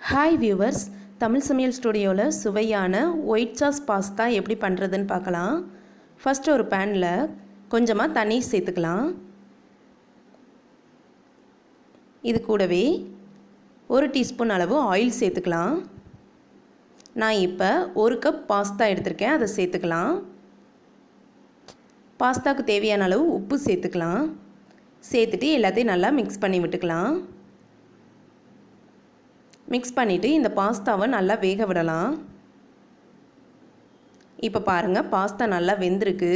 Hi viewers, Tamil சமையல் ஸ்டுடியோவில் சுவையான ஒயிட் சாஸ் பாஸ்தா எப்படி பண்ணுறதுன்னு பார்க்கலாம். ஃபஸ்ட்டு ஒரு பேனில் கொஞ்சமாக தண்ணி சேர்த்துக்கலாம். இது கூடவே 1 டீஸ்பூன் அளவு ஆயில் சேர்த்துக்கலாம். நான் இப்போ 1 கப் பாஸ்தா எடுத்திருக்கேன், அதை சேர்த்துக்கலாம். பாஸ்தாவுக்கு தேவையான அளவு உப்பு சேர்த்துக்கலாம். சேர்த்துட்டு எல்லாத்தையும் நல்லா மிக்ஸ் பண்ணி விட்டுக்கலாம். மிக்ஸ் பண்ணிவிட்டு இந்த பாஸ்தாவை நல்லா வேக விடலாம். இப்போ பாருங்கள், பாஸ்தா நல்லா வெந்திருக்கு.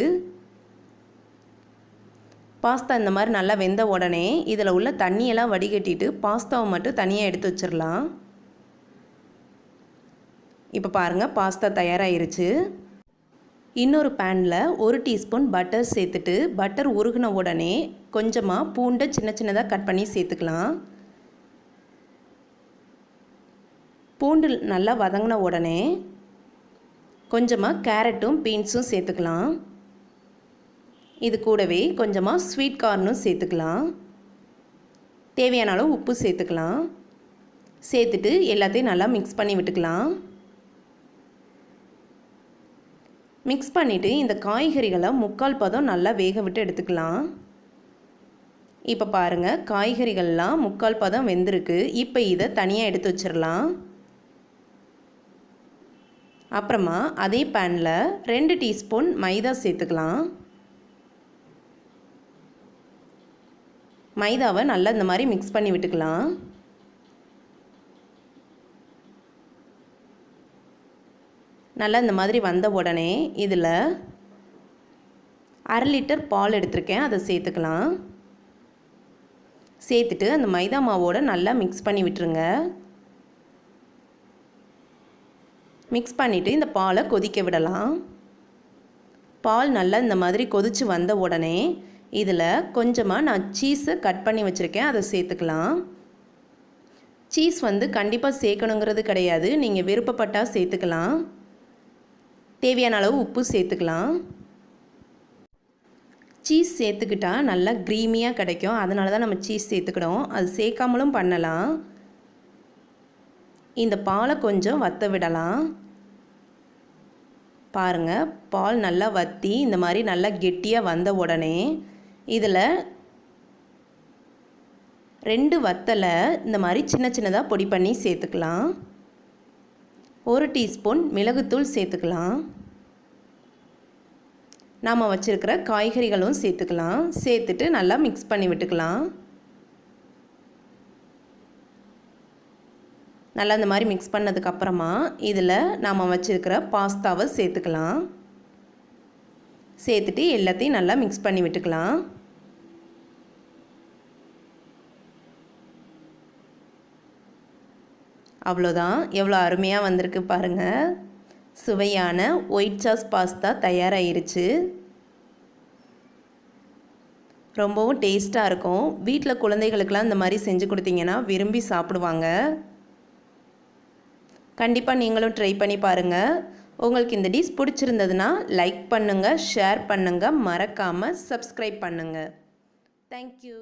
பாஸ்தா இந்த மாதிரி நல்லா வெந்த உடனே இதில் உள்ள தண்ணியெல்லாம் வடிகட்டிட்டு பாஸ்தாவை மட்டும் தனியாக எடுத்து வச்சிடலாம். இப்போ பாருங்கள், பாஸ்தா தயாராகிருச்சு. இன்னொரு பேனில் 1 டீஸ்பூன் பட்டர் சேர்த்துட்டு பட்டர் உருகின உடனே கொஞ்சமாக பூண்டை சின்ன சின்னதாக கட் பண்ணி சேர்த்துக்கலாம். பூண்டு நல்லா வதங்கின உடனே கொஞ்சமாக கேரட்டும் பீன்ஸும் சேர்த்துக்கலாம். இது கூடவே கொஞ்சமாக ஸ்வீட் கார்னும் சேர்த்துக்கலாம். தேவையான அளவு உப்பு சேர்த்துக்கலாம். சேர்த்துட்டு எல்லாத்தையும் நல்லா மிக்ஸ் பண்ணி விட்டுக்கலாம். மிக்ஸ் பண்ணிவிட்டு இந்த காய்கறிகளை 3/4 பதம் நல்லா வேக விட்டு எடுத்துக்கலாம். இப்போ பாருங்கள், காய்கறிகள்லாம் 3/4 பதம் வெந்திருக்கு. இப்போ இதை தனியாக எடுத்து வச்சிடலாம். அப்புறமா அதே பேனில் 2 டீஸ்பூன் மைதா சேர்த்துக்கலாம். மைதாவை நல்லா இந்த மாதிரி மிக்ஸ் பண்ணி விட்டுக்கலாம். நல்லா இந்த மாதிரி வந்த உடனே இதில் 1/2 லிட்டர் பால் எடுத்திருக்கேன், அதை சேர்த்துக்கலாம். சேர்த்துட்டு அந்த மைதா மாவோடு நல்லா மிக்ஸ் பண்ணி விட்டுருங்க. மிக்ஸ் பண்ணிவிட்டு இந்த பாலை கொதிக்க விடலாம். பால் நல்லா இந்த மாதிரி கொதித்து வந்த உடனே இதில் கொஞ்சமாக நான் சீஸை கட் பண்ணி வச்சுருக்கேன், அதை சேர்த்துக்கலாம். சீஸ் கண்டிப்பாக சேர்க்கணுங்கிறது கிடையாது, நீங்கள் விருப்பப்பட்டால் சேர்த்துக்கலாம். தேவையான அளவு உப்பு சேர்த்துக்கலாம். சீஸ் சேர்த்துக்கிட்டால் நல்லா க்ரீமியாக கிடைக்கும், அதனால தான் நம்ம சீஸ் சேர்த்துக்கிட்டோம். அது சேர்க்காமலும் பண்ணலாம். இந்த பாலை கொஞ்சம் வற்ற விடலாம். பாருங்கள், பால் நல்லா வற்றி இந்த மாதிரி நல்லா கெட்டியாக வந்த உடனே இதில் 2 வத்தலை இந்த மாதிரி சின்ன சின்னதாக பொடி பண்ணி சேர்த்துக்கலாம். 1 டீஸ்பூன் மிளகுத்தூள் சேர்த்துக்கலாம். நாம் வச்சுருக்கிற காய்கறிகளும் சேர்த்துக்கலாம். சேர்த்துட்டு நல்லா மிக்ஸ் பண்ணி விட்டுக்கலாம். நல்லா இந்த மாதிரி மிக்ஸ் பண்ணதுக்கப்புறமா இதில் நாம் வச்சுருக்கிற பாஸ்தாவை சேர்த்துக்கலாம். சேர்த்துட்டு எல்லாத்தையும் நல்லா மிக்ஸ் பண்ணி விட்டுக்கலாம். அவ்வளோதான், எவ்வளோ அருமையாக வந்திருக்கு பாருங்கள். சுவையான ஒயிட் சாஸ் பாஸ்தா தயாராகிருச்சு. ரொம்பவும் டேஸ்ட்டாக இருக்கும். வீட்டில் குழந்தைகளுக்கெல்லாம் இந்த மாதிரி செஞ்சு கொடுத்தீங்கன்னா விரும்பி சாப்பிடுவாங்க. கண்டிப்பாக நீங்களும் ட்ரை பண்ணி பாருங்கள். உங்களுக்கு இந்த டிஷ் பிடிச்சிருந்ததுன்னா லைக் பண்ணுங்கள், ஷேர் பண்ணுங்கள், மறக்காமல் சப்ஸ்கிரைப் பண்ணுங்கள். தேங்க்யூ.